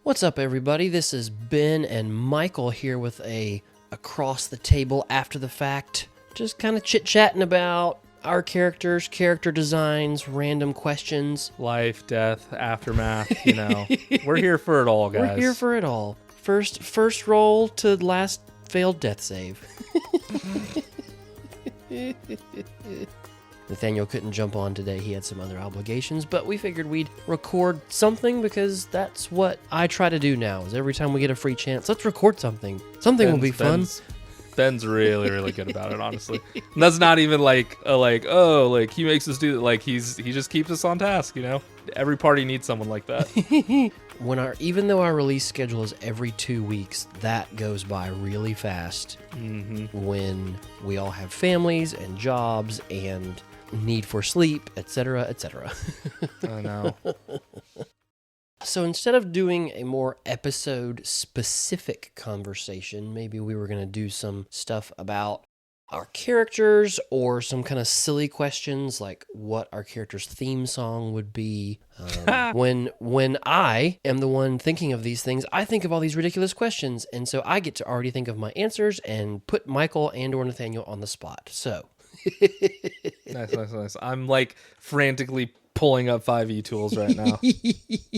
What's up, everybody? This is Ben and Michael here with a across the table after the fact, just kind of chit-chatting about our characters, character designs, random questions. Life, death, aftermath, We're here for it all, guys. We're here for it all. First roll to last failed death save. Nathaniel couldn't jump on today. He had some other obligations, but we figured we'd record something because that's what I try to do now, is every time we get a free chance, let's record something. Something will be fun. Ben's really, really good about it, honestly. And that's not even he makes us do that. He just keeps us on task, Every party needs someone like that. Even though our release schedule is every 2 weeks, that goes by really fast when we all have families and jobs and need for sleep, etc., etc. I know. So instead of doing a more episode-specific conversation, maybe we were going to do some stuff about our characters or some kind of silly questions like what our character's theme song would be. When I am the one thinking of these things, I think of all these ridiculous questions, and so I get to already think of my answers and put Michael and or Nathaniel on the spot. So... Nice. I'm frantically pulling up 5e tools right now.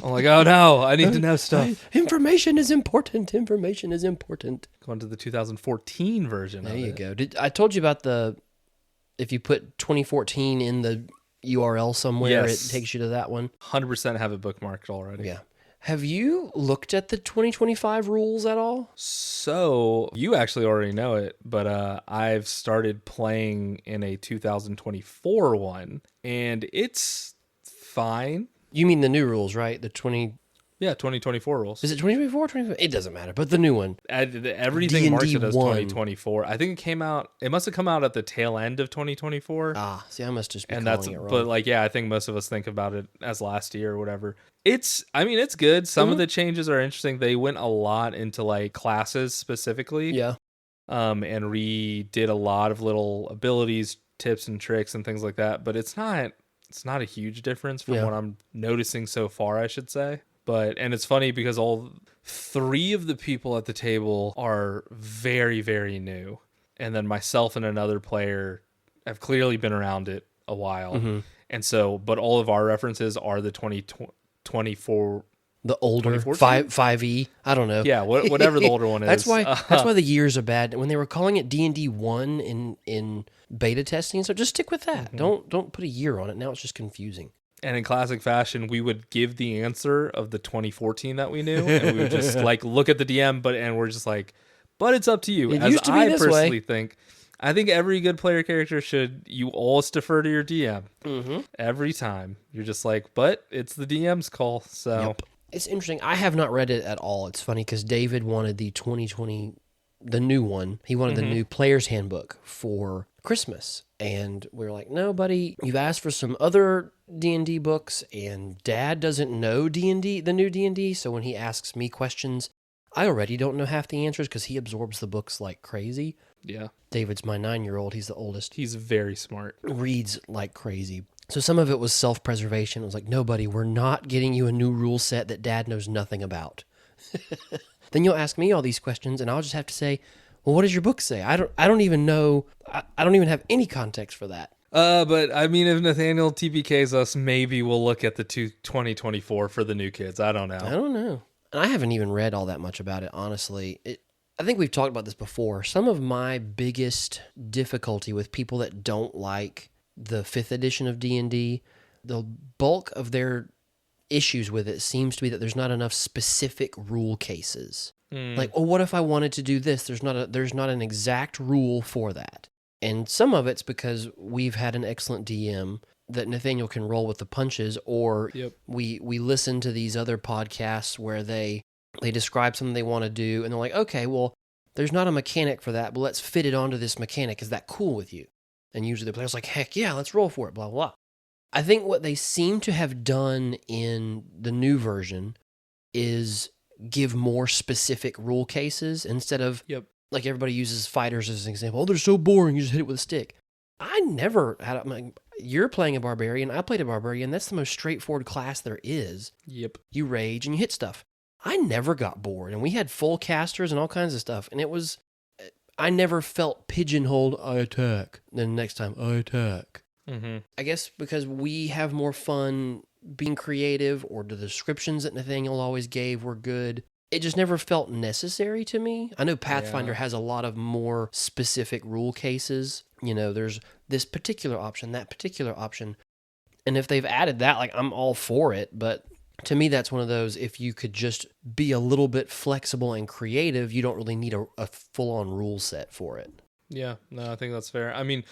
I'm like, oh no, I need to know stuff. Information is important. Going to the 2014 version. There you go. I told you about if you put 2014 in the URL somewhere, yes. It takes you to that one. 100% have it bookmarked already. Yeah. Have you looked at the 2025 rules at all? So, you actually already know it, but I've started playing in a 2024 one, and it's fine. You mean the new rules, right? The 2024 rules. Is it 2024 2025? It doesn't matter, but the new one. Everything DnD marks it as 1. 2024. I think it must have come out at the tail end of 2024. See, I must just be calling it wrong. But I think most of us think about it as last year or whatever. It's good. Some of the changes are interesting. They went a lot into classes specifically. Yeah. And redid a lot of little abilities, tips and tricks and things like that, but it's not a huge difference from what I'm noticing so far, I should say. And it's funny because all 3 of the people at the table are very, very new. And then myself and another player have clearly been around it a while. Mm-hmm. And so, but all of our references are the 2024. The older 5e, I don't know. Yeah, whatever the older one is. That's why the years are bad. When they were calling it DnD 1 in beta testing, so just stick with that. Mm-hmm. Don't put a year on it. Now it's just confusing. And in classic fashion, we would give the answer of the 2014 that we knew, and we would just look at the DM, and we're just but it's up to you. It used to be this way. I think every good player character you always defer to your DM every time. You're just but it's the DM's call. So yep. It's interesting. I have not read it at all. It's funny because David wanted the 2020, the new one. He wanted the new player's handbook for Christmas. And we were like, no, buddy, you've asked for some other D&D books, and Dad doesn't know D&D, the new D&D, so when he asks me questions, I already don't know half the answers because he absorbs the books like crazy. Yeah. David's my 9-year-old. He's the oldest. He's very smart. Reads like crazy. So some of it was self-preservation. It was like, no, buddy, we're not getting you a new rule set that Dad knows nothing about. Then you'll ask me all these questions, and I'll just have to say, well, what does your book say? I don't even know. I don't even have any context for that. But if Nathaniel TPKs us, maybe we'll look at the 2024 for the new kids. I don't know. And I haven't even read all that much about it, honestly. I think we've talked about this before. Some of my biggest difficulty with people that don't like the 5th edition of D&D, the bulk of their issues with it seems to be that there's not enough specific rule cases. What if I wanted to do this? There's not an exact rule for that. And some of it's because we've had an excellent DM that Nathaniel can roll with the punches, or we listen to these other podcasts where they describe something they want to do, and they're like, okay, well, there's not a mechanic for that, but let's fit it onto this mechanic. Is that cool with you? And usually the player's like, heck yeah, let's roll for it, blah, blah, blah. I think what they seem to have done in the new version is give more specific rule cases instead of, everybody uses fighters as an example. Oh, they're so boring, you just hit it with a stick. I never had you're playing a barbarian, I played a barbarian. That's the most straightforward class there is. Yep. You rage and you hit stuff. I never got bored, and we had full casters and all kinds of stuff, and I never felt pigeonholed. I attack. Then next time, I attack. Mm-hmm. I guess because we have more fun being creative, or the descriptions that Nathaniel always gave were good. It just never felt necessary to me. I know Pathfinder has a lot of more specific rule cases. There's this particular option, that particular option. And if they've added that, like, I'm all for it. But to me, that's one of those, if you could just be a little bit flexible and creative, you don't really need a full-on rule set for it. Yeah, no, I think that's fair. I mean,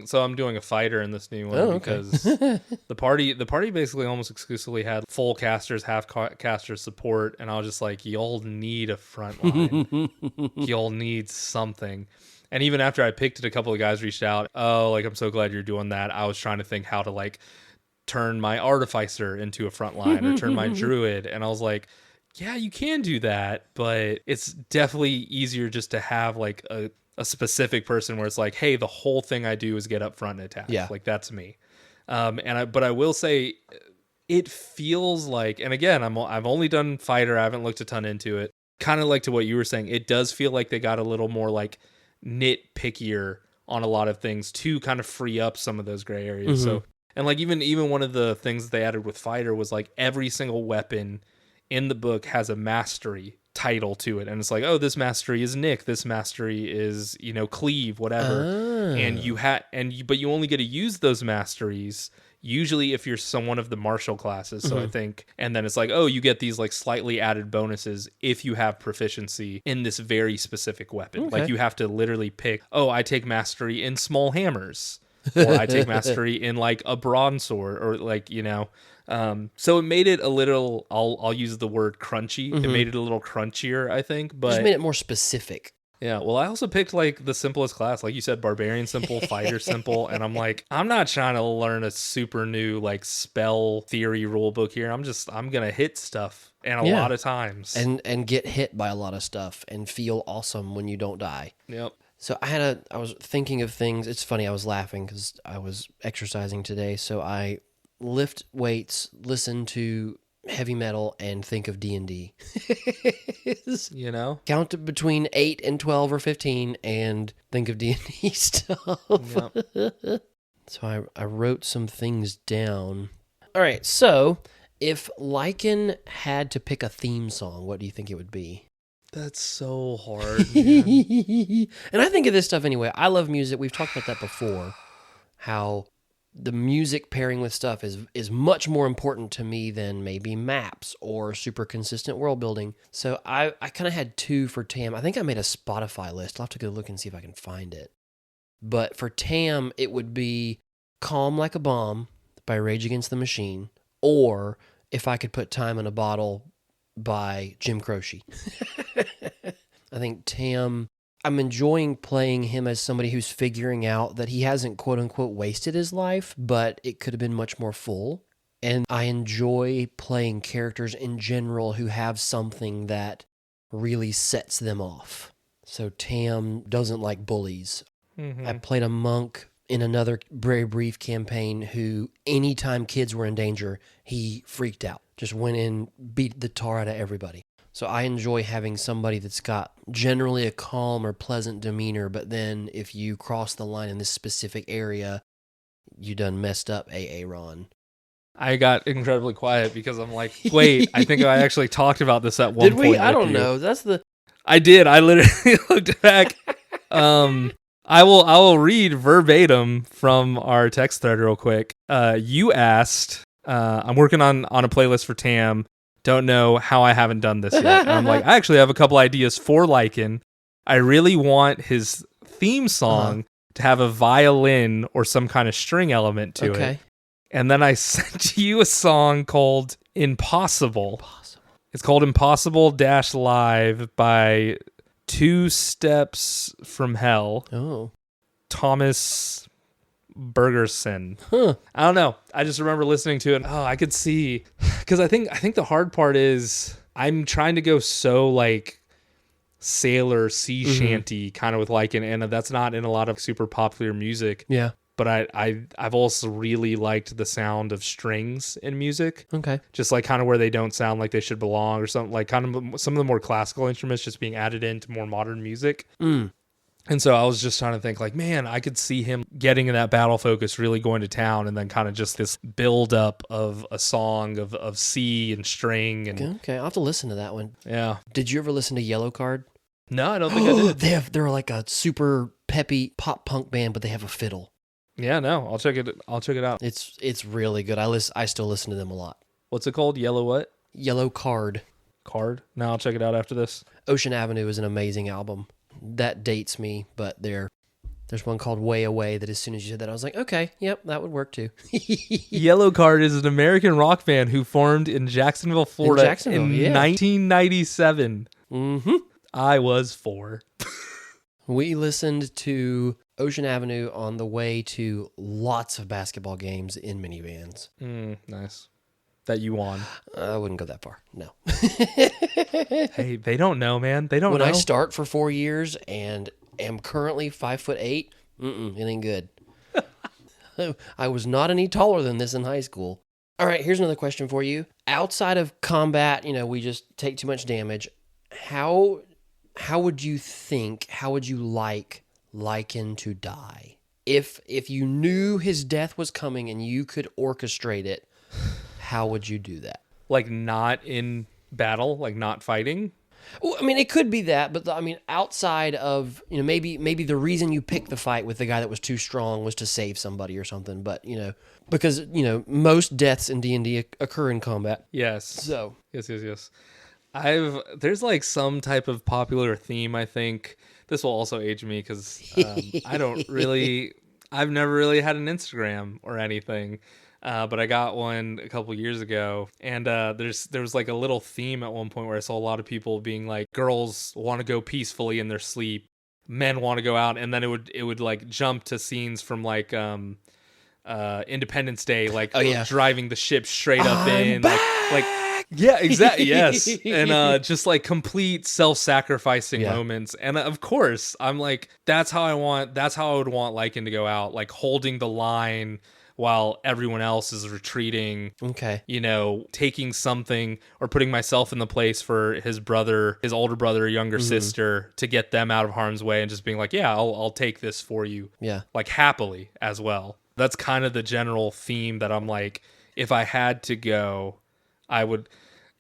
so I'm doing a fighter in this new one because the party basically almost exclusively had full casters, half casters support, and I was just like, y'all need a front line. Y'all need something. And even after I picked it, a couple of guys reached out, I'm so glad you're doing that. I was trying to think how to, like, turn my artificer into a front line or turn my druid, and I was like, yeah, you can do that, but it's definitely easier just to have, like, a specific person where it's like, hey, the whole thing I do is get up front and attack. Yeah. Like, that's me. But I will say it feels like, and again, I've only done fighter. I haven't looked a ton into it. Kind of like to what you were saying. It does feel like they got a little more, like, nitpickier on a lot of things to kind of free up some of those gray areas. Mm-hmm. So, and like even one of the things that they added with fighter was like every single weapon in the book has a mastery title to it, and it's like, oh, this mastery is Nick, this mastery is cleave, whatever. But you only get to use those masteries usually if you're someone of the martial classes. So I think, and then it's like, oh, you get these like slightly added bonuses if you have proficiency in this very specific weapon. Like you have to literally pick, oh, I take mastery in small hammers, or I take mastery in like a broadsword, or like, so it made it a little, I'll use the word crunchy. It made it a little crunchier, I think, but just made it more specific. Yeah, well, I also picked like the simplest class, like you said, barbarian simple, fighter simple, and I'm like, I'm not trying to learn a super new like spell theory rule book here. I'm gonna hit stuff, and a lot of times, and get hit by a lot of stuff, and feel awesome when you don't die. Yep. So I was thinking of things. It's funny, I was laughing because I was exercising today, so I lift weights, listen to heavy metal, and think of DnD. Count it between 8 and 12 or 15 and think of D&D stuff. Yep. So I wrote some things down. All right, so if Lycan had to pick a theme song, what do you think it would be? That's so hard, man. And I think of this stuff anyway. I love music. We've talked about that before, how the music pairing with stuff is much more important to me than maybe maps or super consistent world building. So I kind of had two for Tam. I think I made a Spotify list. I'll have to go look and see if I can find it. But for Tam, it would be Calm Like a Bomb by Rage Against the Machine, or If I Could Put Time in a Bottle by Jim Croce. I think Tam, I'm enjoying playing him as somebody who's figuring out that he hasn't quote unquote wasted his life, but it could have been much more full. And I enjoy playing characters in general who have something that really sets them off. So Tam doesn't like bullies. Mm-hmm. I played a monk in another very brief campaign who, anytime kids were in danger, he freaked out. Just went in, beat the tar out of everybody. So I enjoy having somebody that's got generally a calm or pleasant demeanor, but then if you cross the line in this specific area, you done messed up, Ron. I got incredibly quiet because I'm like, wait, I think I actually talked about this at one point. Did we? I don't know. I did. I literally looked back. I will read verbatim from our text thread real quick. You asked, I'm working on a playlist for Tam. Don't know how I haven't done this yet. And I'm like, I actually have a couple ideas for Lycan. I really want his theme song to have a violin or some kind of string element to it. And then I sent you a song called Impossible. It's called Impossible-Live by Two Steps from Hell. Oh. Thomas Bergerson. I don't know. I just remember listening to it. Oh, I could see, because I think the hard part is I'm trying to go so like sailor sea shanty kind of with Lycan, and that's not in a lot of super popular music. Yeah. but I've also really liked the sound of strings in music. Okay. Just like kind of where they don't sound like they should belong or something, like kind of some of the more classical instruments just being added into more modern music. And so I was just trying to think like, man, I could see him getting in that battle focus, really going to town, and then kind of just this build up of a song of C and string. And Okay, I'll have to listen to that one. yeah. Did you ever listen to Yellow Card? No, I don't think I did. They're like a super peppy pop punk band, but they have a fiddle. Yeah, no, I'll check it out. It's really good. I still listen to them a lot. What's it called? Yellow what? Yellow Card. Card? No, I'll check it out after this. Ocean Avenue is an amazing album. That dates me, but there's one called Way Away that as soon as you said that, I was like, okay, yep, that would work too. Yellow Card is an American rock band who formed in Jacksonville, Florida in 1997. Mm-hmm. I was 4. We listened to Ocean Avenue on the way to lots of basketball games in minivans. Nice. That you won. I wouldn't go that far. No. Hey, they don't know, man. They don't know. When I start for 4 years and am currently 5'8", it ain't good. I was not any taller than this in high school. All right, here's another question for you. Outside of combat, we just take too much damage. How would you like Lycan to die? If you knew his death was coming and you could orchestrate it, how would you do that? Like not in battle, like not fighting? Well, I mean, it could be that, but outside of, maybe the reason you picked the fight with the guy that was too strong was to save somebody or something, but, because, most deaths in D&D occur in combat. Yes. So. Yes. There's like some type of popular theme, I think. This will also age me because I've never really had an Instagram or anything. But I got one a couple years ago, and there was like a little theme at one point where I saw a lot of people being like, girls want to go peacefully in their sleep, men want to go out, and then it would like jump to scenes from like Independence Day, like driving the ship straight up in, like yeah, exactly, yes, and just like complete self-sacrificing moments, and of course I'm like, that's how I would want Lycan to go out, like holding the line while everyone else is retreating. Okay. Taking something or putting myself in the place for his older brother, or younger sister, to get them out of harm's way, and just being like, yeah, I'll take this for you. Yeah. Like happily as well. That's kind of the general theme that I'm like, if I had to go, I would.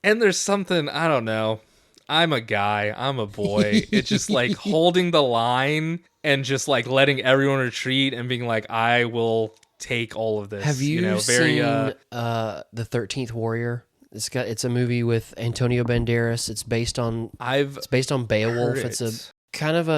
And there's something, I don't know. I'm a guy. I'm a boy. It's just like holding the line and just like letting everyone retreat and being like, I will take all of this. Have you seen The 13th Warrior? It's a movie with Antonio Banderas. It's based on Beowulf. It's a kind of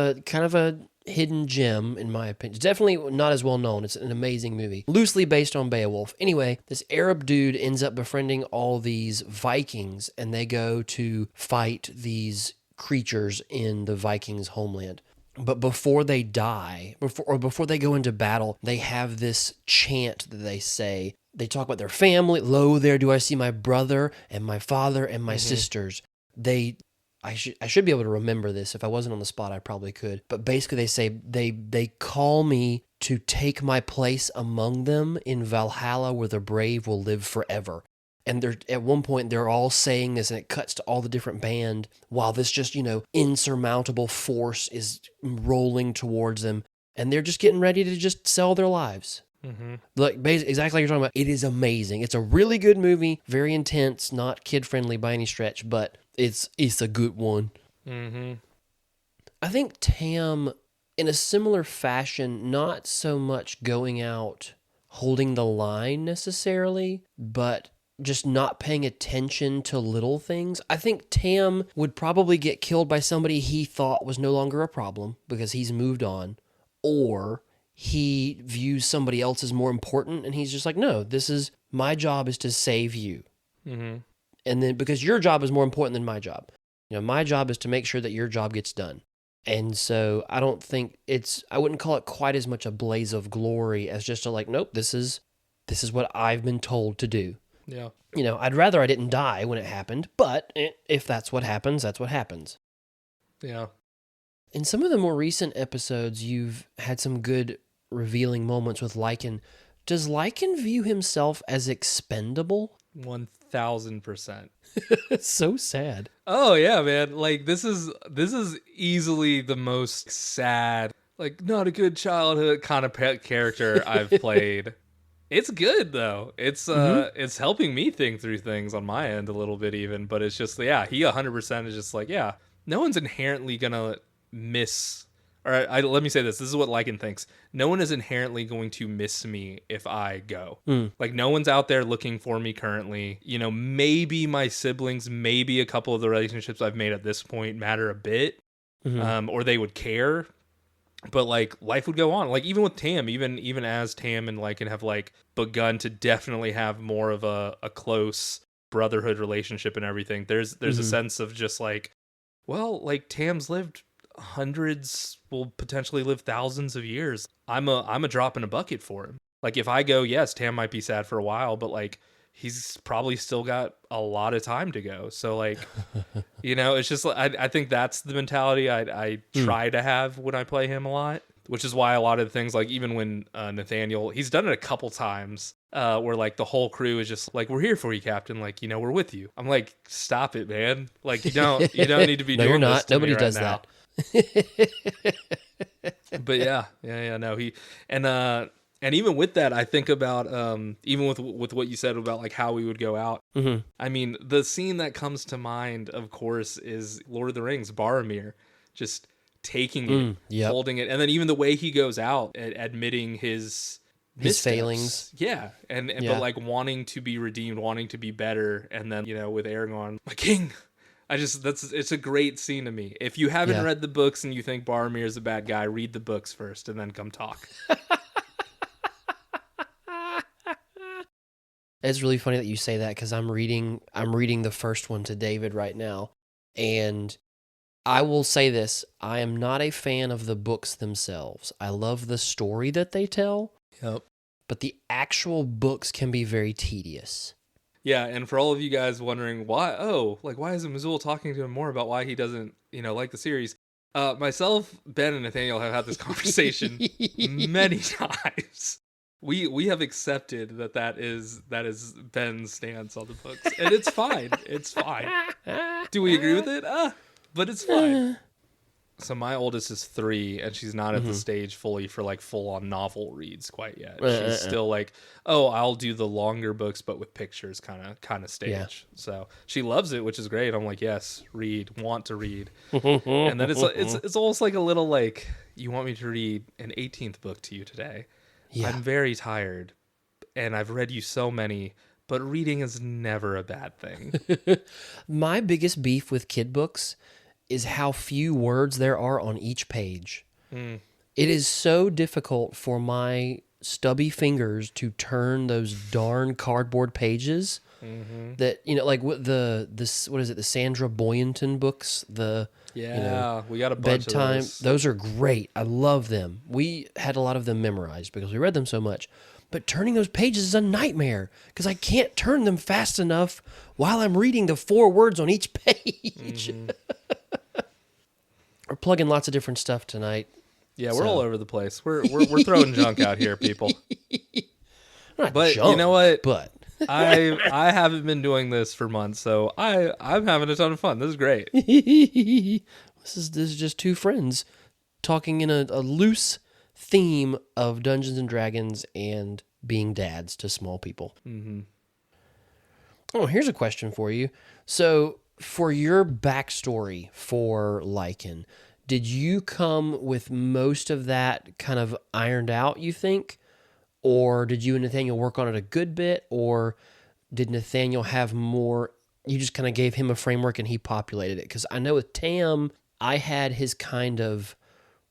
a hidden gem in my opinion. It's definitely not as well known. It's an amazing movie, loosely based on Beowulf. Anyway, this Arab dude ends up befriending all these Vikings, and they go to fight these creatures in the Vikings' homeland. But before they die, before they go into battle, they have this chant that they say. They talk about their family. Lo, there do I see my brother and my father and my sisters. I should be able to remember this. If I wasn't on the spot, I probably could. But basically they say they call me to take my place among them in Valhalla, where the brave will live forever. And they're at one point they're all saying this, and it cuts to all the different band while this just, insurmountable force is rolling towards them, and they're just getting ready to just sell their lives. Like exactly like you're talking about. It is amazing. It's a really good movie, very intense, not kid friendly by any stretch, but it's a good one. I think Tam, in a similar fashion, not so much going out holding the line necessarily, but just not paying attention to little things. I think Tam would probably get killed by somebody he thought was no longer a problem because he's moved on, or he views somebody else as more important, and he's just like, no, my job is to save you. And then because your job is more important than my job. My job is to make sure that your job gets done. And so I don't think I wouldn't call it quite as much a blaze of glory as just nope, this is what I've been told to do. Yeah. I'd rather I didn't die when it happened, but if that's what happens, that's what happens. Yeah. In some of the more recent episodes, you've had some good revealing moments with Lycan. Does Lycan view himself as expendable? 1000%. It's so sad. Oh yeah, man. Like this is easily the most sad, like not a good childhood kind of pet character I've played. It's good though. It's helping me think through things on my end a little bit even, but it's just yeah, he 100% is just like, yeah, no one's inherently going to miss let me say this. This is what Lycan thinks. No one is inherently going to miss me if I go. Like no one's out there looking for me currently. You know, maybe my siblings, maybe a couple of the relationships I've made at this point matter a bit, or they would care. But like life would go on. Like even with Tam, even as Tam and Lycan have like begun to definitely have more of a close brotherhood relationship and everything. There's a sense of just like, well, like Tam's lived hundreds, will potentially live thousands of years. I'm a drop in a bucket for him. Like if I go, yes, Tam might be sad for a while, but like he's probably still got a lot of time to go. So like, you know, it's just I think that's the mentality I try to have when I play him a lot, which is why a lot of the things, like even when Nathaniel, he's done it a couple times where like the whole crew is just like, we're here for you, Captain. Like, you know, we're with you. I'm like, stop it, man. Like you don't need to be no, doing you're not. this to Nobody me right does now. that. But yeah, no, he and even with that, I think about even with what you said about like how we would go out. I mean, the scene that comes to mind, of course, is Lord of the Rings, Boromir, just taking it, holding it, and then even the way he goes out, admitting his failings. Yeah, but like wanting to be redeemed, wanting to be better, and then you know with Aragorn, my king. It's a great scene to me. If you haven't read the books and you think Boromir is a bad guy, read the books first and then come talk. It's really funny that you say that because I'm reading the first one to David right now, and I will say this: I am not a fan of the books themselves. I love the story that they tell. Yep. But the actual books can be very tedious. Yeah, and for all of you guys wondering why isn't Mazul talking to him more about why he doesn't, like the series? Myself, Ben, and Nathaniel have had this conversation many times. We have accepted that is Ben's stance on the books, and it's fine. It's fine. Do we agree with it? But it's fine. So my oldest is 3, and she's not at the stage fully for like full-on novel reads quite yet. She's still like, oh, I'll do the longer books, but with pictures kind of stage. Yeah. So she loves it, which is great. I'm like, yes, read, want to read. And then it's almost like a little like, you want me to read an 18th book to you today. Yeah. I'm very tired, and I've read you so many, but reading is never a bad thing. My biggest beef with kid books is how few words there are on each page. It is so difficult for my stubby fingers to turn those darn cardboard pages that, like what the Sandra Boynton books, we got a bunch bedtime, of those are great. I love them. We had a lot of them memorized because we read them so much. But turning those pages is a nightmare because I can't turn them fast enough while I'm reading the 4 words on each page. We're plugging lots of different stuff tonight. Yeah, we're all over the place. We're throwing junk out here, people. But junk, you know what? But I haven't been doing this for months, so I'm having a ton of fun. This is great. This is just 2 friends talking in a loose theme of Dungeons and Dragons and being dads to small people. Oh, here's a question for you. So, for your backstory for Lycan, did you come with most of that kind of ironed out, you think? Or did you and Nathaniel work on it a good bit? Or did Nathaniel have more, you just kind of gave him a framework and he populated it? Because I know with Tam, I had his kind of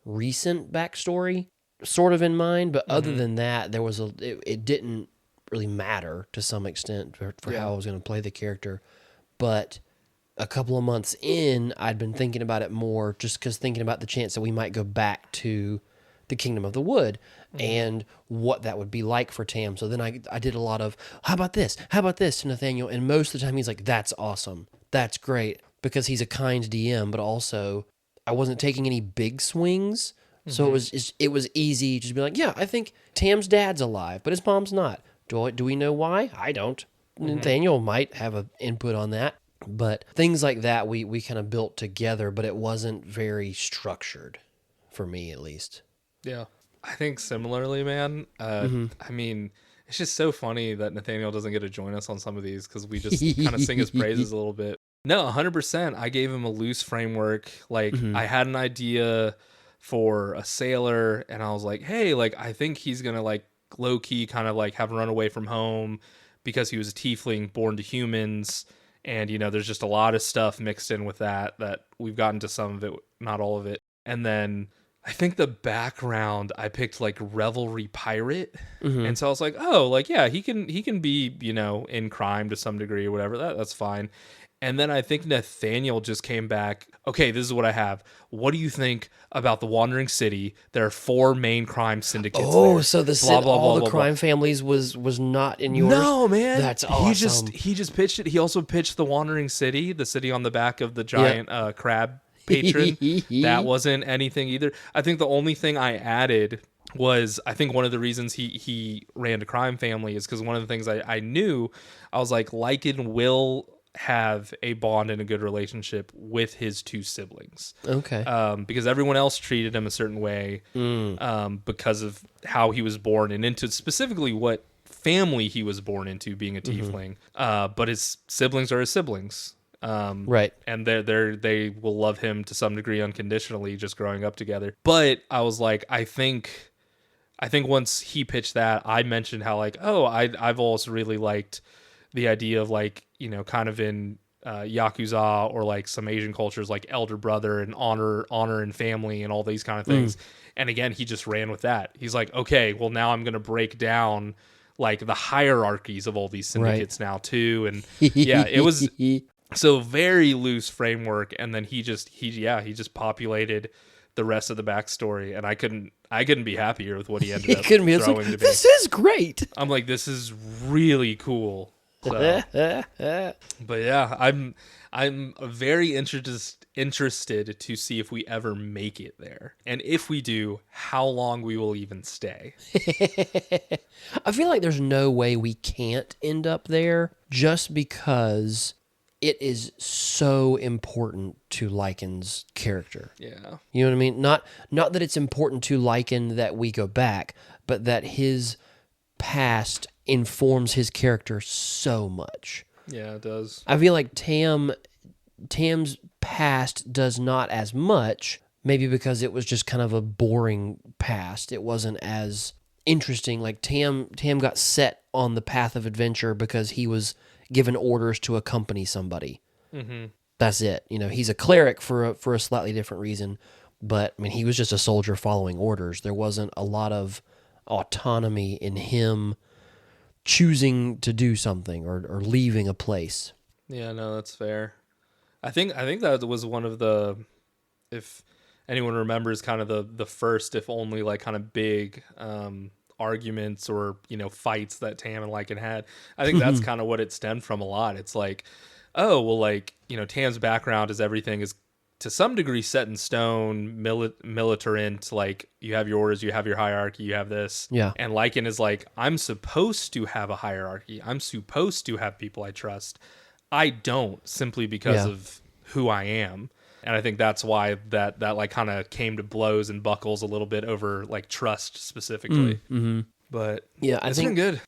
recent backstory sort of in mind, but other than that, there was it didn't really matter to some extent for how I was going to play the character. But a couple of months in, I'd been thinking about it more just because thinking about the chance that we might go back to the Kingdom of the Wood and what that would be like for Tam. So then I did a lot of, how about this to Nathaniel? And most of the time he's like, that's awesome. That's great. Because he's a kind DM, but also I wasn't taking any big swings, So it was easy to just be like, yeah, I think Tam's dad's alive, but his mom's not. Do we know why? I don't. Nathaniel might have an input on that. But things like that we kind of built together, but it wasn't very structured for me, at least. Yeah. I think similarly, man. I mean, it's just so funny that Nathaniel doesn't get to join us on some of these because we just kind of sing his praises a little bit. No, 100%. I gave him a loose framework. Like, I had an idea for a sailor, and I was like, hey, like, I think he's going to, like, low key kind of like have run away from home because he was a tiefling born to humans. And, you know, there's just a lot of stuff mixed in with that we've gotten to some of it, not all of it. And then I think the background I picked like revelry pirate. And so I was like, oh, like, yeah, he can be, you know, in crime to some degree or whatever. That's fine. And then I think Nathaniel just came back. Okay, this is what I have. What do you think about the Wandering City? There are 4 main crime syndicates. Oh, there. so all the crime families was not in yours? No, man. That's awesome. He just pitched it. He also pitched the Wandering City, the city on the back of the giant crab patron. That wasn't anything either. I think the only thing I added was, I think one of the reasons he ran a crime family is because one of the things I knew, I was like, Lycan will have a bond and a good relationship with his 2 siblings. Okay. Because everyone else treated him a certain way because of how he was born and into specifically what family he was born into, being a tiefling. But his siblings are his siblings. Right. And they will love him to some degree unconditionally just growing up together. But I was like, I think once he pitched that, I mentioned how like, oh, I've also really liked the idea of like, you know, kind of in Yakuza or like some Asian cultures, like elder brother and honor and family and all these kind of things. And again, he just ran with that. He's like, okay, well now I'm going to break down like the hierarchies of all these syndicates now too. And yeah, it was so very loose framework. And then he just populated the rest of the backstory, and I couldn't be happier with what he ended up throwing to me. This is great. I'm like, this is really cool. So, but yeah, I'm very interested to see if we ever make it there, and if we do, how long we will even stay. I feel like there's no way we can't end up there, just because it is so important to Lycan's character. Yeah. You know what I mean? Not that it's important to Lycan that we go back, but that his past informs his character so much. Yeah, it does. I feel like Tam's past does not as much, maybe because it was just kind of a boring past. It wasn't as interesting. Like Tam got set on the path of adventure because he was given orders to accompany somebody. That's it. You know, he's a cleric for a slightly different reason, but I mean, he was just a soldier following orders. There wasn't a lot of autonomy in him choosing to do something or leaving a place. Yeah, no, that's fair. I think that was one of the, if anyone remembers, kind of the first, if only, like kind of big arguments or, you know, fights that Tam and Lycan had. I think that's kind of what it stemmed from a lot. It's like, oh, well, like, you know, Tam's background is everything is to some degree set in stone, militarant, like you have your orders, you have your hierarchy, you have this. Yeah. And Lycan is like, I'm supposed to have a hierarchy. I'm supposed to have people I trust. I don't, simply because of who I am. And I think that's why that like kind of came to blows and buckles a little bit over like trust specifically. But yeah, it's been good.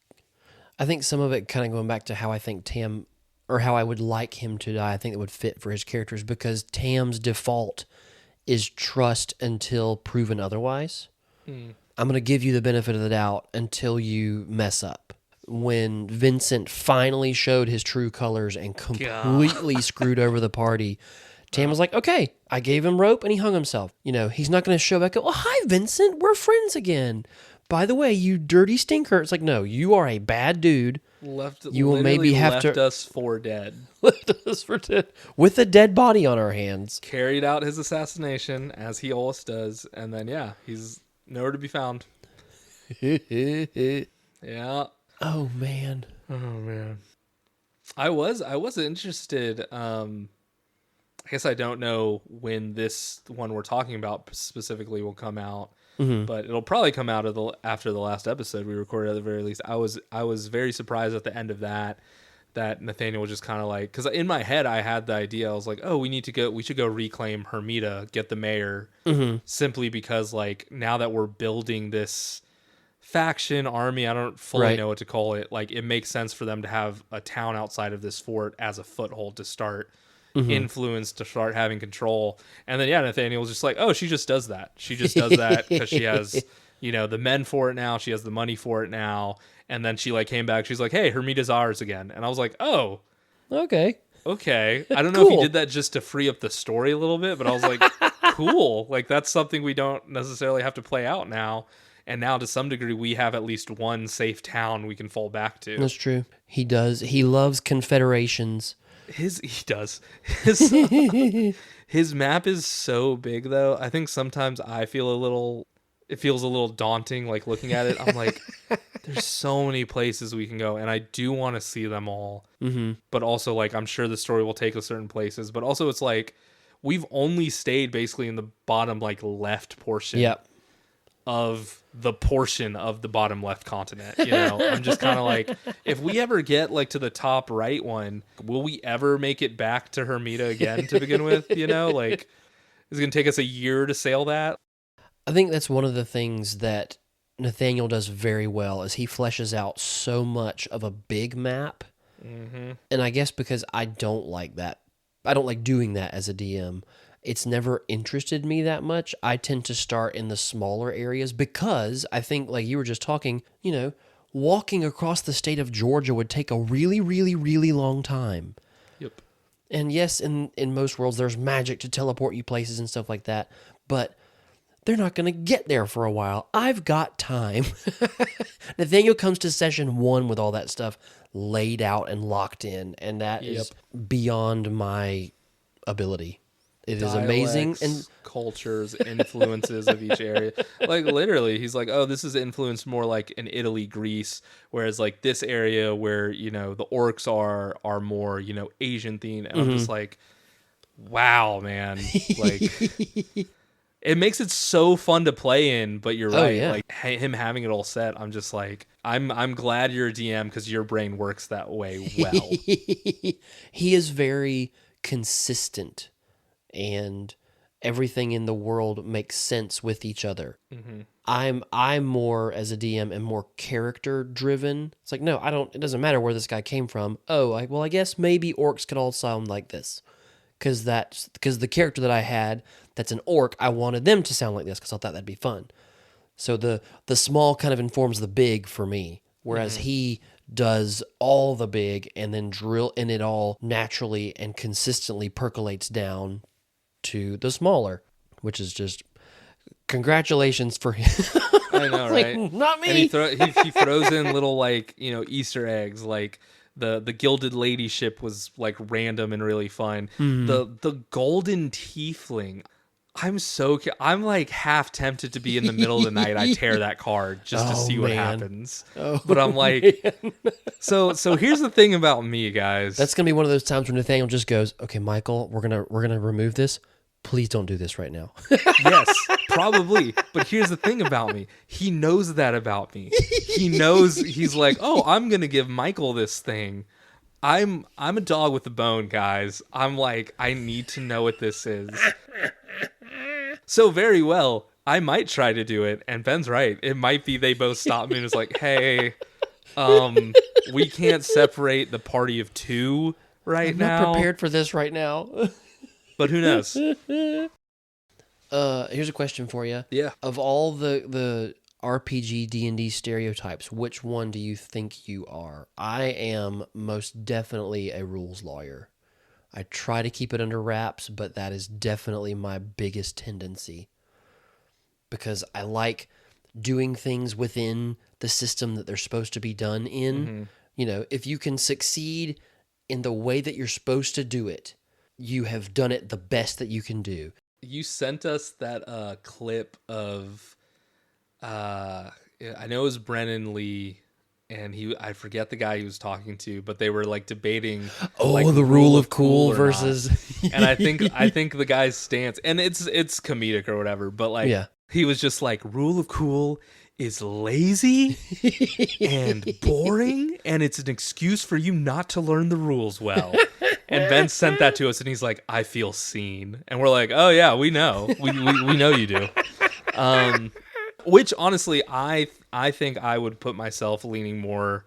I think some of it kind of going back to how I think Tam, or how I would like him to die, I think it would fit for his characters, because Tam's default is trust until proven otherwise. I'm going to give you the benefit of the doubt until you mess up. When Vincent finally showed his true colors and completely screwed over the party, Tam was like, okay, I gave him rope and he hung himself. You know, he's not going to show back up. Well, hi, Vincent. We're friends again. By the way, you dirty stinker. It's like, no, you are a bad dude. You will maybe have left us for dead. Left us for dead. With a dead body on our hands. Carried out his assassination, as he always does. And then, yeah, he's nowhere to be found. Yeah. Oh, man. I was interested. I guess I don't know when this one we're talking about specifically will come out, but it'll probably come out after the last episode we recorded at the very least. I was very surprised at the end of that Nathaniel was just kind of like, because in my head I had the idea, I was like, oh, we should go reclaim Hermita, get the mayor, simply because like now that we're building this faction army, I don't fully know what to call it, like it makes sense for them to have a town outside of this fort as a foothold to start influence, to start having control. And then Nathaniel was just like, oh, she just does that because she has the men for it now, she has the money for it now. And then she like came back, she's like, hey, Hermita's ours again. And I was like, oh, okay, I don't know if he did that just to free up the story a little bit, but I was like, cool, like that's something we don't necessarily have to play out now. And now, to some degree, we have at least one safe town we can fall back to. That's true. He does. He loves confederations. He does. His map is so big, though. I think sometimes it feels a little daunting, like looking at it. I'm like, there's so many places we can go, and I do want to see them all. Mm-hmm. But also, like, I'm sure the story will take us certain places. But also, it's like we've only stayed basically in the bottom, like, left portion. Yep. Of the portion of the bottom left continent, I'm just kind of like, if we ever get like to the top right one, will we ever make it back to Hermita again to begin with? Like, is it gonna take us a year to sail that? I think that's one of the things that Nathaniel does very well, is he fleshes out so much of a big map. Mm-hmm. And I guess because I don't like that, I don't like doing that as a DM. It's never interested me that much. I tend to start in the smaller areas because I think, like you were just talking, walking across the state of Georgia would take a really, really, really long time. Yep. And yes, in most worlds, there's magic to teleport you places and stuff like that, but they're not going to get there for a while. I've got time. Nathaniel comes to session 1 with all that stuff laid out and locked in, and that is beyond my ability. It is amazing. And cultures, influences of each area. Like literally, he's like, oh, this is influenced more like in Italy, Greece, whereas like this area where, the orcs are more, Asian themed. And I'm just like, wow, man. Like it makes it so fun to play in, but you're right. Yeah. Like him having it all set, I'm just like, I'm glad you're a DM because your brain works that way well. He is very consistent. And everything in the world makes sense with each other. Mm-hmm. I'm more, as a DM, am more character driven. It's like, no, it doesn't matter where this guy came from. Oh, I guess maybe orcs could all sound like this. Because the character that I had that's an orc, I wanted them to sound like this because I thought that'd be fun. So the small kind of informs the big for me. Whereas he does all the big and then drill in it all naturally and consistently percolates down to the smaller, which is just congratulations for him. I know, right? Like, not me. And he throws in little like Easter eggs, like the gilded lady ship was like random and really fun. The golden tiefling. I'm like half tempted to be in the middle of the night. I tear that card just to see what happens. But I'm like, so here's the thing about me, guys. That's gonna be one of those times where Nathaniel just goes, "Okay, Michael, we're gonna remove this. Please don't do this right now." Yes, probably. But here's the thing about me. He knows that about me. He knows, he's like, oh, I'm gonna give Michael this thing. I'm a dog with a bone, guys. I'm like, I need to know what this is. So very well, I might try to do it, and Ben's right. It might be they both stop me and it's like, hey, we can't separate the party of 2 right now. I'm not prepared for this right now. But who knows? Here's a question for you. Yeah. Of all the RPG D&D stereotypes, which one do you think you are? I am most definitely a rules lawyer. I try to keep it under wraps, but that is definitely my biggest tendency. Because I like doing things within the system that they're supposed to be done in. Mm-hmm. If you can succeed in the way that you're supposed to do it, you have done it the best that you can do. You sent us that clip of, I know it was Brennan Lee and I forget the guy he was talking to, but they were like debating the rule of cool versus and I think the guy's stance, and it's comedic or whatever, but like he was just like, rule of cool is lazy and boring, and it's an excuse for you not to learn the rules well. And Ben sent that to us, and he's like, I feel seen. And we're like, oh yeah, we know. We know you do. Which honestly, I think I would put myself leaning more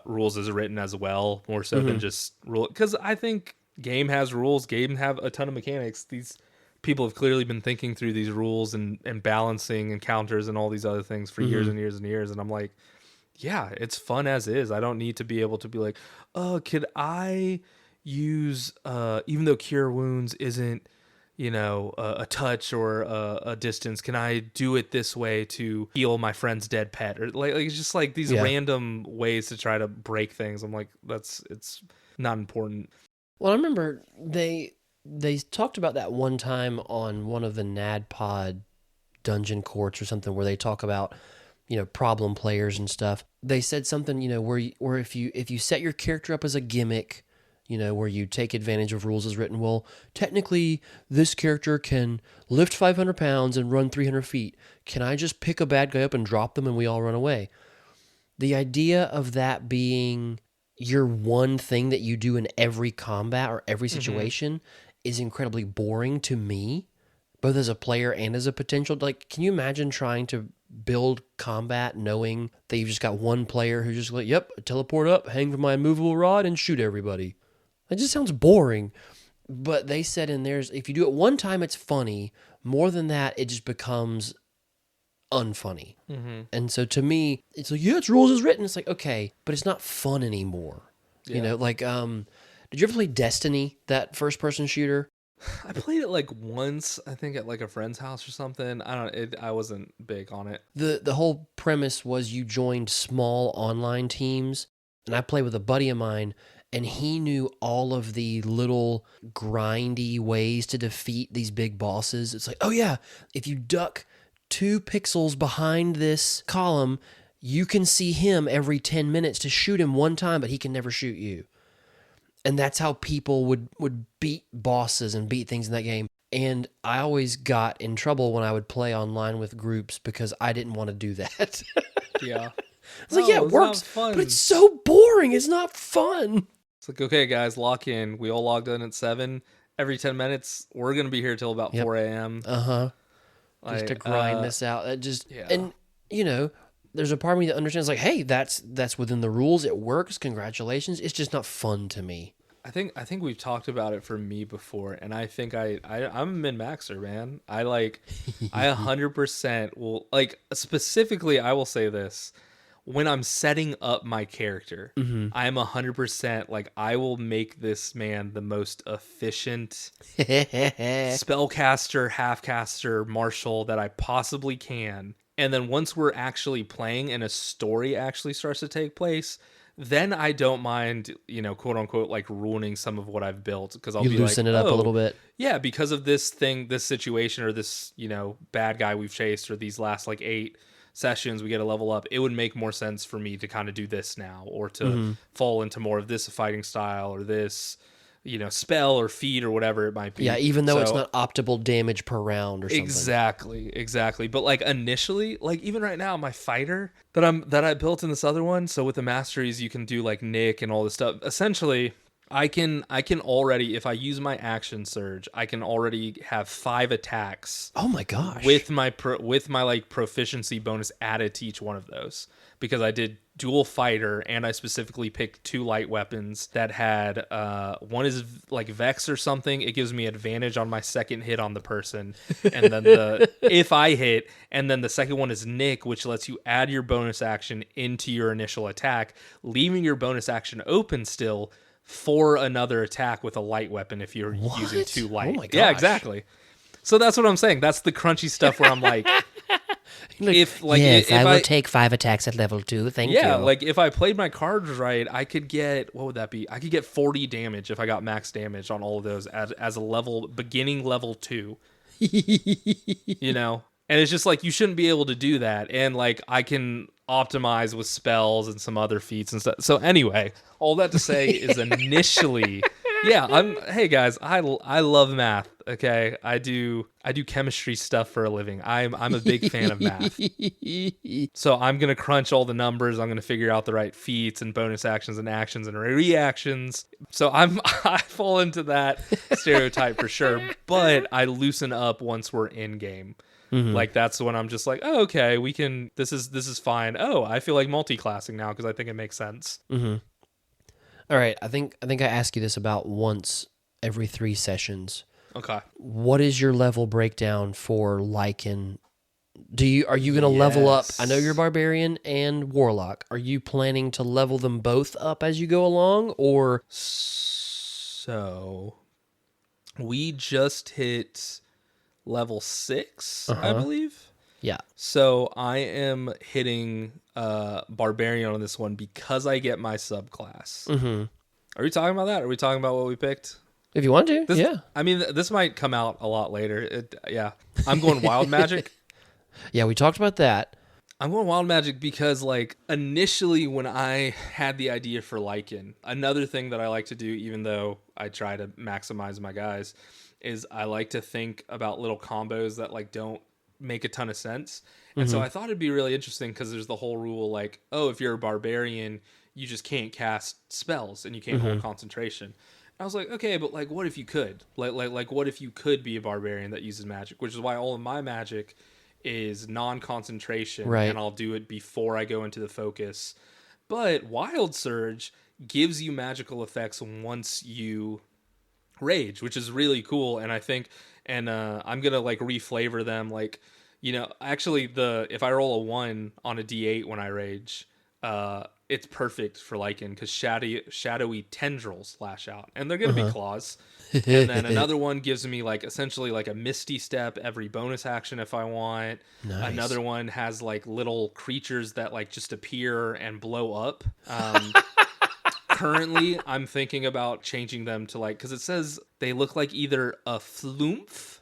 rules as written as well, more so than just rule. Because I think game has rules. Game have a ton of mechanics. These people have clearly been thinking through these rules and balancing encounters and all these other things for years and years and years. And I'm like, yeah, it's fun as is. I don't need to be able to be like, oh, could I use, even though cure wounds isn't, a touch or a distance, can I do it this way to heal my friend's dead pet? Or like it's just like these random ways to try to break things. I'm like, it's not important. Well, I remember they talked about that one time on one of the NADPOD dungeon courts or something where they talk about, problem players and stuff. They said something, where if you set your character up as a gimmick, where you take advantage of rules as written, well, technically this character can lift 500 pounds and run 300 feet. Can I just pick a bad guy up and drop them and we all run away? The idea of that being your one thing that you do in every combat or every situation is incredibly boring to me, both as a player and as a potential. Like, can you imagine trying to build combat knowing that you've just got one player who's just like, yep, teleport up, hang from my immovable rod, and shoot everybody? It just sounds boring. But they said in theirs, if you do it one time, it's funny. More than that, it just becomes unfunny. And so to me, it's like, yeah, it's rules as written. It's like, okay, but it's not fun anymore. Yeah. Like, did you ever play Destiny, that first-person shooter? I played it like once, I think at like a friend's house or something. I wasn't big on it. The whole premise was you joined small online teams, and I played with a buddy of mine, and he knew all of the little grindy ways to defeat these big bosses. It's like, oh yeah, if you duck 2 pixels behind this column, you can see him every 10 minutes to shoot him one time, but he can never shoot you. And that's how people would beat bosses and beat things in that game. And I always got in trouble when I would play online with groups because I didn't want to do that. Yeah. It's like, yeah, it works, but it's so boring. It's not fun. It's like, okay, guys, lock in. We all logged in at 7. Every 10 minutes, we're going to be here till about 4 a.m. Just to grind this out. And, there's a part of me that understands, like, hey, that's within the rules. It works. Congratulations. It's just not fun to me. I think we've talked about it for me before, and I think I'm a min-maxer, man. I 100% will, like, specifically, I will say this. When I'm setting up my character, I'm 100% like, I will make this man the most efficient spellcaster, half-caster, martial that I possibly can. And then once we're actually playing and a story actually starts to take place, then I don't mind, quote unquote, like ruining some of what I've built, because I'll be loosen it up a little bit. Yeah, because of this thing, this situation, or this, bad guy we've chased, or these last like 8 sessions we get a level up, it would make more sense for me to kind of do this now, or to fall into more of this fighting style, or this spell or feat or whatever it might be. Yeah, even though it's not optimal damage per round or something. Exactly. But like initially, like even right now, my fighter that I built in this other one, so with the masteries you can do like Nick and all this stuff. Essentially, I can already, if I use my action surge, I can already have 5 attacks. Oh my gosh! With my like proficiency bonus added to each one of those, because I did dual fighter, and I specifically picked 2 light weapons that had one is like Vex or something. It gives me advantage on my second hit on the person, and then if I hit, and then the second one is Nick, which lets you add your bonus action into your initial attack, leaving your bonus action open still for another attack with a light weapon if you're using 2 light. Oh my gosh. Yeah, exactly. So that's what I'm saying. That's the crunchy stuff where I'm like, if I will take 5 attacks at level 2. Thank you. Yeah, like if I played my cards right, I could get, what would that be? I could get 40 damage if I got max damage on all of those as a beginning level 2. And it's just like, you shouldn't be able to do that. And like, optimize with spells and some other feats and stuff. So anyway, all that to say is initially, yeah, hey guys, I love math. Okay, I do chemistry stuff for a living. I'm a big fan of math. So I'm gonna crunch all the numbers. I'm gonna figure out the right feats and bonus actions and actions and reactions. So I fall into that stereotype for sure. But I loosen up once we're in game. Mm-hmm. Like that's when I'm just like, oh, okay, we can. This is fine. Oh, I feel like multi-classing now because I think it makes sense. Mm-hmm. All right, I think I ask you this about once every 3 sessions. Okay. What is your level breakdown for Lycan? Are you going to level up? I know you're barbarian and warlock. Are you planning to level them both up as you go along, or? So we just hit level 6, I believe. Yeah. So I am hitting barbarian on this one because I get my subclass. Mm-hmm. Are we talking about that? Are we talking about what we picked? If you want to, yeah. I mean, this might come out a lot later. Yeah. I'm going wild magic. Yeah, we talked about that. I'm going wild magic because, like, initially when I had the idea for Lycan, another thing that I like to do, even though I try to maximize my guys, is I like to think about little combos that, like, don't make a ton of sense. And so I thought it'd be really interesting because there's the whole rule, like, oh, if you're a barbarian, you just can't cast spells and you can't hold concentration. I was like, okay, but like, what if you could? Like, what if you could be a barbarian that uses magic? Which is why all of my magic is non-concentration, right? And I'll do it before I go into the focus. But Wild Surge gives you magical effects once you rage, which is really cool. And I think, and I'm gonna like reflavor them. Like, you know, actually, if I roll a 1 on a D8 when I rage, it's perfect for Lycan because shadowy tendrils lash out, and they're gonna be claws. And then another one gives me like essentially like a misty step every bonus action if I want. Nice. Another one has like little creatures that like just appear and blow up. Currently, I'm thinking about changing them to like, because it says they look like either a flumph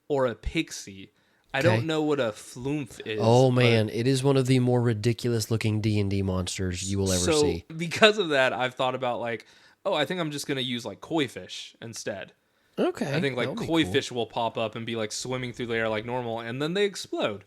or a pixie. I don't know what a flumph is. Oh man, it is one of the more ridiculous looking DnD monsters you will ever see. Because of that, I've thought about like, oh, I think I'm just gonna use like koi fish instead. Okay. I think like koi fish will pop up and be like swimming through the air like normal, and then they explode.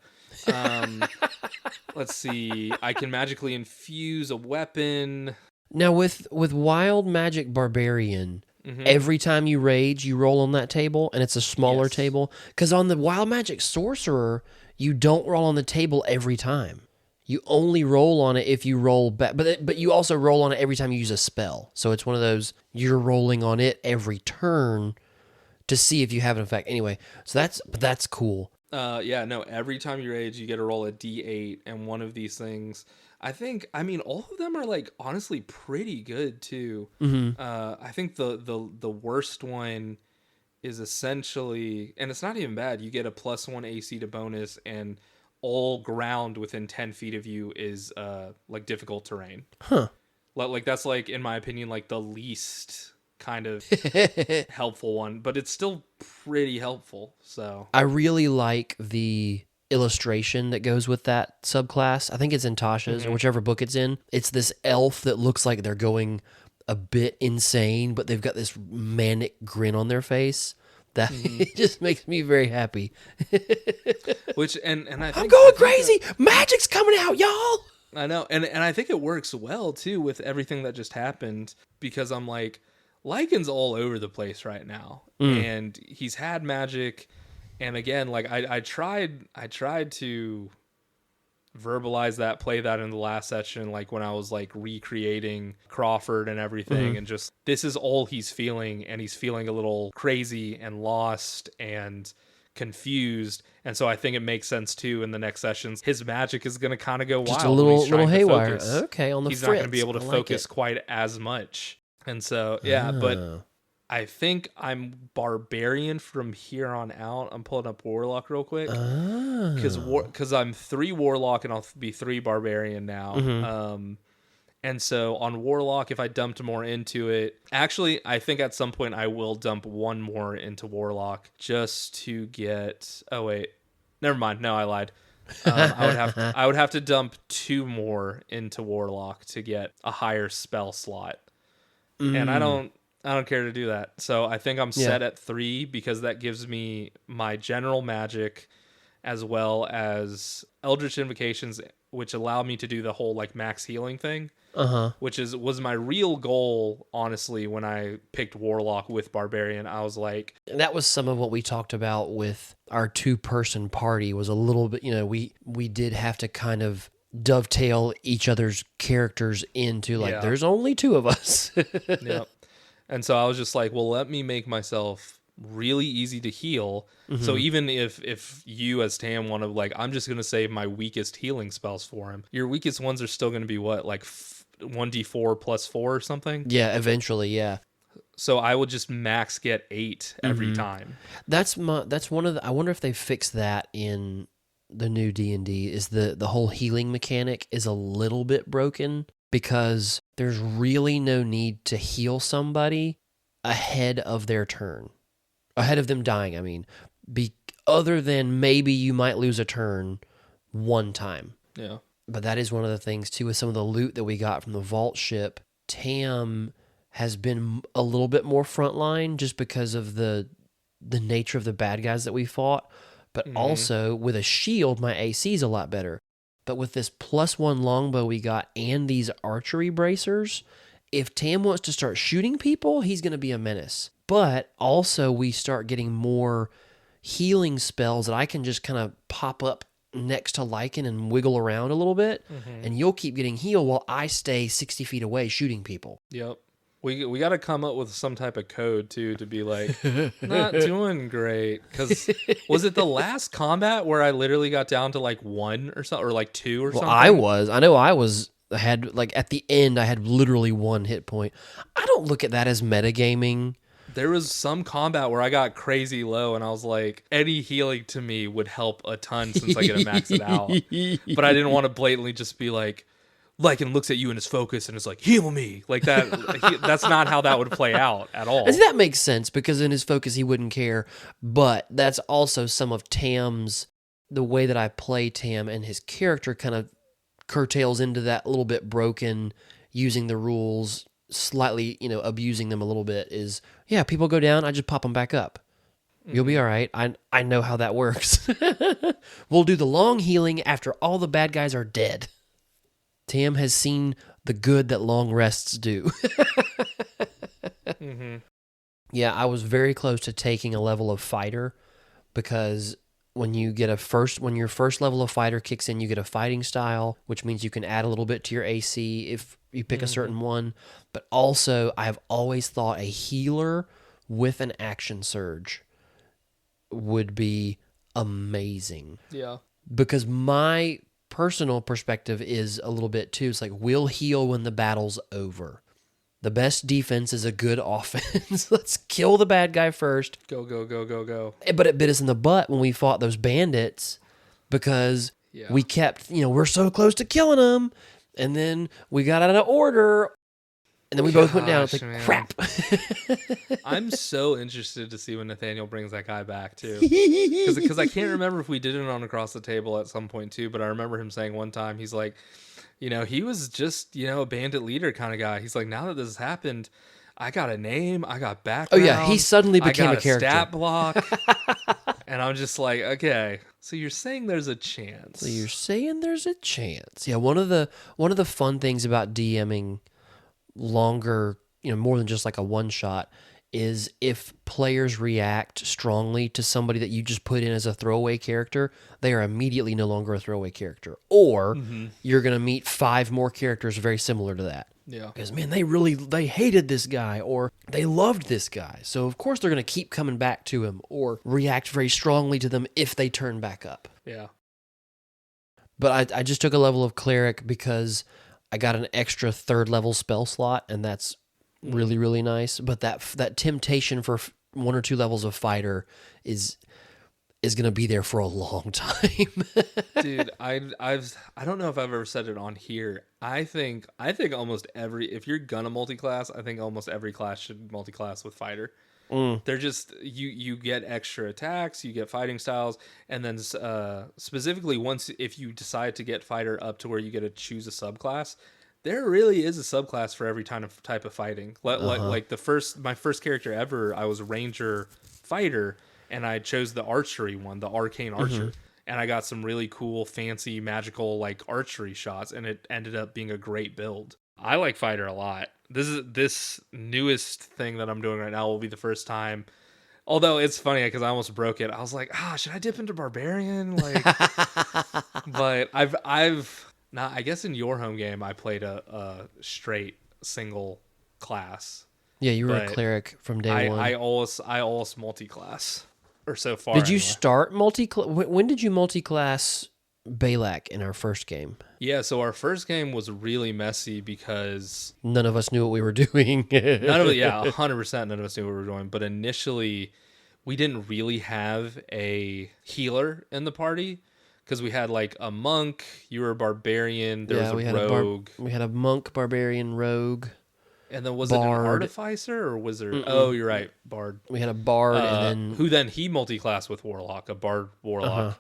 Let's see. I can magically infuse a weapon. Now with wild magic barbarian. Every time you rage, you roll on that table, and it's a smaller table. Because on the wild magic sorcerer, you don't roll on the table every time. You only roll on it if you roll back. But you also roll on it every time you use a spell. So it's one of those, you're rolling on it every turn to see if you have an effect. Anyway, so that's cool. Every time you rage, you get to roll a D8, and one of these things... I mean, all of them are like honestly pretty good too. I think the worst one is essentially, and it's not even bad. You get a +1 AC to bonus, and all ground within 10 feet of you is like difficult terrain. Like that's like, in my opinion, like the least kind of helpful one, but it's still pretty helpful. So I really like the illustration that goes with that subclass. I think it's in Tasha's or whichever book it's in. It's this elf that looks like they're going a bit insane, but they've got this manic grin on their face that it just makes me very happy. Which and I think I'm going crazy. Magic's coming out, y'all. I know, and I think it works well too with everything that just happened, because I'm like, Lycan's all over the place right now, and he's had magic. And again, like I tried to verbalize that, play that in the last session, like when I was like recreating Crawford and everything, and just, this is all he's feeling, and he's feeling a little crazy and lost and confused. And so I think it makes sense too in the next sessions, his magic is going to kind of go wild. Just a little haywire. Okay, on the he's fritz. not going to be able to focus quite as much. And so but I think I'm barbarian from here on out. I'm pulling up warlock real quick because I'm 3 warlock and I'll be 3 barbarian now. And so on warlock, if I dumped more into it, actually, I think at some point I will dump 1 more into warlock just to get. Oh wait, never mind. No, I lied. I would have to dump 2 more into Warlock to get a higher spell slot. And I don't care to do that. So I think I'm Yeah. set at 3 because that gives me my general magic as well as Eldritch Invocations, which allow me to do the whole like max healing thing. Which was my real goal, honestly, when I picked Warlock with Barbarian. I was like, And that was some of what we talked about with our 2-person party was a little bit, we did have to kind of dovetail each other's characters into like, there's only 2 of us. yep. And so I was just like, well, let me make myself really easy to heal. So even if you as Tam want to like, I'm just going to save my weakest healing spells for him. Your weakest ones are still going to be what, like 1d4 plus 4 or something? Yeah, eventually, yeah. So I would just max get 8 every time. That's one of the, I wonder if they fixed that in the new D&D is the whole healing mechanic is a little bit broken because there's really no need to heal somebody ahead of their turn. Ahead of them dying, I mean. Other than maybe you might lose a turn one time. Yeah. But that is one of the things, too, with some of the loot that we got from the vault ship. Tam has been a little bit more frontline just because of the nature of the bad guys that we fought. But also, with a shield, my AC is a lot better. But with this +1 longbow we got and these archery bracers, if Tam wants to start shooting people, he's going to be a menace. But also, we start getting more healing spells that I can just kind of pop up next to Lycan and wiggle around a little bit, and you'll keep getting healed while I stay 60 feet away shooting people. Yep. We got to come up with some type of code too to be like, not doing great. Because was it the last combat where I literally got down to like 1 or something, or like 2 or something? I had like at the end I had literally 1 hit point. I don't look at that as metagaming. There was some combat where I got crazy low and I was like, any healing to me would help a ton since I get to max it out. But I didn't want to blatantly just be like looks at you in his focus and is like, heal me. Like that. That's not how that would play out at all. That makes sense because in his focus he wouldn't care. But that's also some of Tam's, the way that I play Tam and his character kind of curtails into that little bit broken, using the rules, slightly, abusing them a little bit is, yeah, people go down, I just pop them back up. You'll be all right. I know how that works. We'll do the long healing after all the bad guys are dead. Tam has seen the good that long rests do. Yeah, I was very close to taking a level of fighter because when your first level of fighter kicks in, you get a fighting style, which means you can add a little bit to your AC if you pick a certain one. But also, I have always thought a healer with an action surge would be amazing. Yeah. Because my personal perspective is a little bit too, it's like, we'll heal when the battle's over. The best defense is a good offense. Let's kill the bad guy first. Go, go, go, go, go. But it bit us in the butt when we fought those bandits because we kept, we're so close to killing them. And then we got out of order. And then we both went down. It's like, man. Crap. I'm so interested to see when Nathaniel brings that guy back, too. Because I can't remember if we did it on Across the Table at some point, too. But I remember him saying one time, he's like, he was just, a bandit leader kind of guy. He's like, now that this has happened, I got a name, I got background. Oh, yeah, he suddenly became a character. Stat block. And I'm just like, okay, so you're saying there's a chance. Yeah, one of the fun things about DMing longer, more than just like a one shot, is if players react strongly to somebody that you just put in as a throwaway character, they are immediately no longer a throwaway character. Or you're going to meet 5 more characters very similar to that. Yeah. Because, man, they hated this guy or they loved this guy. So, of course, they're going to keep coming back to him or react very strongly to them if they turn back up. Yeah. But I just took a level of cleric because I got an extra 3rd level spell slot, and that's really, really nice. But that temptation for 1 or 2 levels of fighter is going to be there for a long time. Dude, I don't know if I've ever said it on here. I think almost if you're gonna multi-class, I think almost every class should multi-class with fighter. They're just you get extra attacks, you get fighting styles, and then specifically if you decide to get fighter up to where you get to choose a subclass, there really is a subclass for every type of fighting. Like my first character ever, I was Ranger Fighter, and I chose the archery one, the Arcane Archer, and I got some really cool, fancy, magical like archery shots, and it ended up being a great build. I like Fighter a lot. This newest thing that I'm doing right now will be the first time. Although it's funny because I almost broke it. I was like, should I dip into Barbarian? Like, but I've not. I guess in your home game, I played a straight single class. Yeah, you were a cleric from day one. I always multi-class, or so far. Did you start multi-class? When did you multi-class Balak in our first game? Yeah, so our first game was really messy because none of us knew what we were doing. 100% none of us knew what we were doing. But initially, we didn't really have a healer in the party because we had like a monk, you were a barbarian, there was a rogue. We had a monk, barbarian, rogue. And then was it an artificer or wizard? Mm-mm. Oh, you're right, bard. We had a bard, and then he multi-classed with warlock, a bard warlock.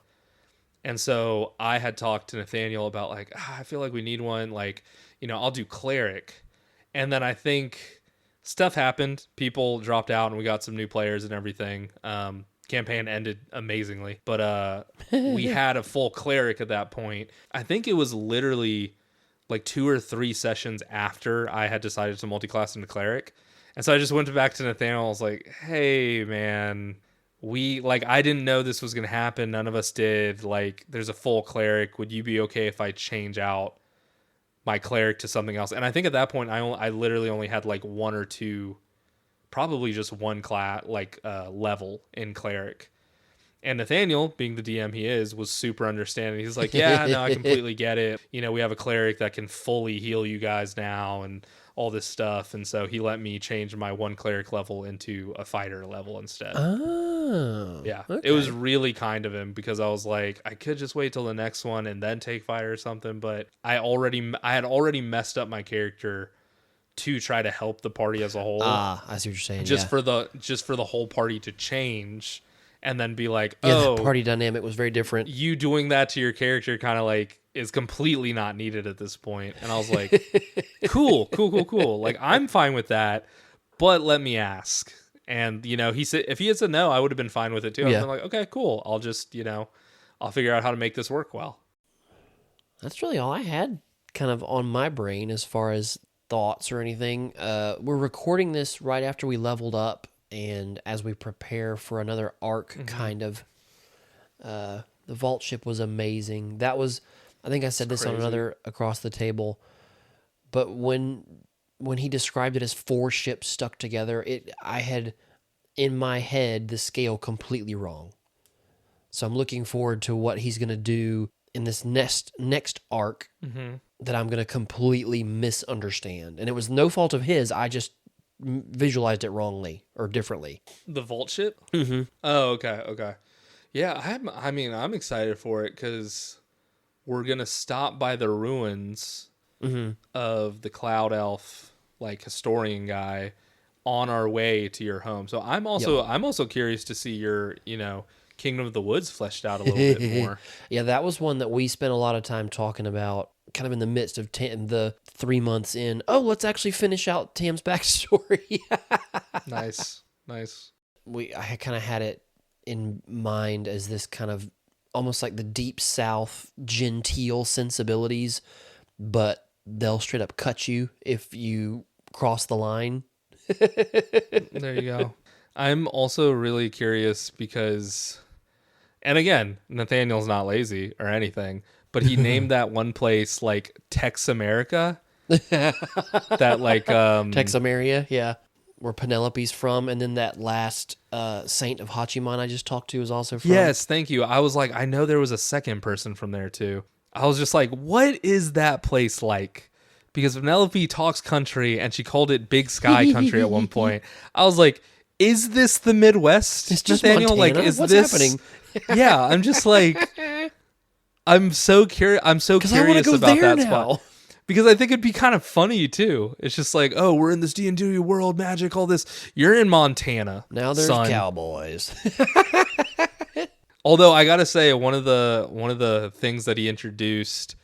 And so I had talked to Nathaniel about like, I feel like we need one. Like, I'll do cleric. And then I think stuff happened. People dropped out and we got some new players and everything. Campaign ended amazingly. But we had a full cleric at that point. I think it was literally like 2 or 3 sessions after I had decided to multi-class into cleric. And so I just went back to Nathaniel. I was like, hey, man, I didn't know this was going to happen. None of us did. Like, there's a full cleric. Would you be okay if I change out my cleric to something else? And I think at that point, I literally only had like 1 or 2, probably just 1 class, level in cleric. And Nathaniel, being the DM he is, was super understanding. He's like, yeah, no, I completely get it. We have a cleric that can fully heal you guys now and all this stuff. And so he let me change my 1 cleric level into a fighter level instead. Oh. Yeah. Okay. It was really kind of him because I was like, I could just wait till the next one and then take fire or something. But I had already messed up my character to try to help the party as a whole. I see what you're saying. Just for the whole party to change. And then be like, the party dynamic was very different. You doing that to your character kind of like is completely not needed at this point. And I was like, cool. Like, I'm fine with that, but let me ask. And, he said, if he had said no, I would have been fine with it too. I would have been like, okay, cool. I'll just, I'll figure out how to make this work well. That's really all I had kind of on my brain as far as thoughts or anything. We're recording this right after we leveled up. And as we prepare for another arc, kind of, the vault ship was amazing. That was, I think I said this on another Across the Table, but when he described it as 4 ships stuck together, I had in my head the scale completely wrong. So I'm looking forward to what he's going to do in this next arc that I'm going to completely misunderstand. And it was no fault of his. I just visualized it wrongly or differently. The vault ship? Mm-hmm. Oh, okay. Yeah, I'm excited for it because we're going to stop by the ruins of the Cloud Elf, like, historian guy on our way to your home. So I'm also curious to see your, Kingdom of the Woods fleshed out a little bit more. Yeah, that was one that we spent a lot of time talking about, kind of in the midst of the 3 months in. Oh, let's actually finish out Tam's backstory. Nice. I kind of had it in mind as this kind of almost like the deep south genteel sensibilities, but they'll straight up cut you if you cross the line. There you go. I'm also really curious because, and again, Nathaniel's not lazy or anything, but he named that one place like Tex America. That like Tex America, yeah, where Penelope's from, and then that last saint of Hachiman I just talked to is also from. Yes, thank you. I was like, I know there was a second person from there too. I was just like, what is that place like? Because Penelope talks country, and she called it Big Sky Country at one point. I was like, is this the Midwest? It's just Nathaniel? Montana. Like, is What's this happening? Yeah, I'm just like, I'm so curious. I'm so curious I about go that there spot. now. Because I think it'd be kind of funny too. It's just like, oh, we're in this D&D world, magic, all this. You're in Montana. Now there's cowboys. Although I gotta say, one of the things that he introduced,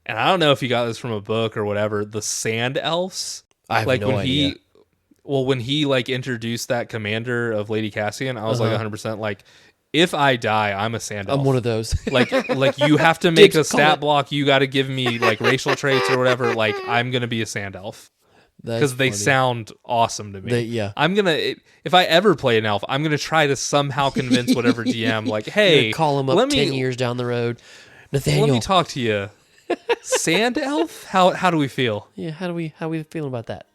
and I don't know if he got this from a book or whatever, the sand elves. I have no idea. When he like introduced that commander of Lady Cassian, I was like 100% like, if I die, I'm a sand elf. I'm one of those. like you have to make a stat block. You got to give me like racial traits or whatever. Like I'm gonna be a sand elf because they sound awesome to me. If I ever play an elf, I'm gonna try to somehow convince whatever DM like, hey, call him up 10 years down the road. Nathaniel, let me talk to you. Sand elf? How do we feel? Yeah, how we feeling about that?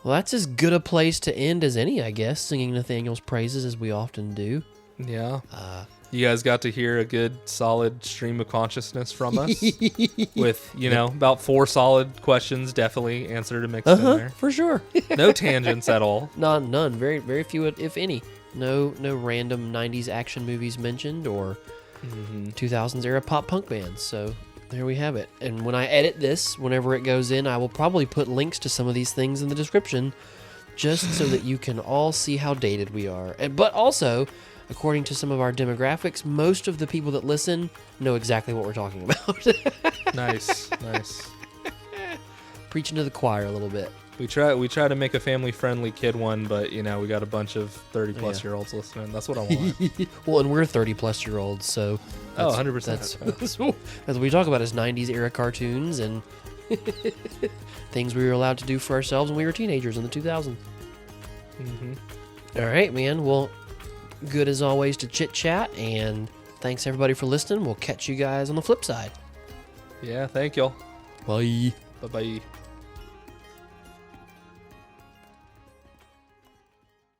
Well, that's as good a place to end as any, I guess, singing Nathaniel's praises as we often do. Yeah. You guys got to hear a good, solid stream of consciousness from us with, about 4 solid questions definitely answered and mixed in there. For sure. No tangents at all. None. Very, very few, if any. No random 90s action movies mentioned or 2000s era pop punk bands. So there we have it. And when I edit this, whenever it goes in, I will probably put links to some of these things in the description just so that you can all see how dated we are. But also, according to some of our demographics, most of the people that listen know exactly what we're talking about. Nice. Preaching to the choir a little bit. We try to make a family-friendly kid one, but, we got a bunch of 30-plus-year-olds listening. That's what I want. Well, and we're 30-plus-year-olds, so... 100%. That's what we talk about is 90s-era cartoons and things we were allowed to do for ourselves when we were teenagers in the 2000s. All right, man. Well, good as always to chit-chat, and thanks, everybody, for listening. We'll catch you guys on the flip side. Yeah, thank y'all. Bye. Bye-bye.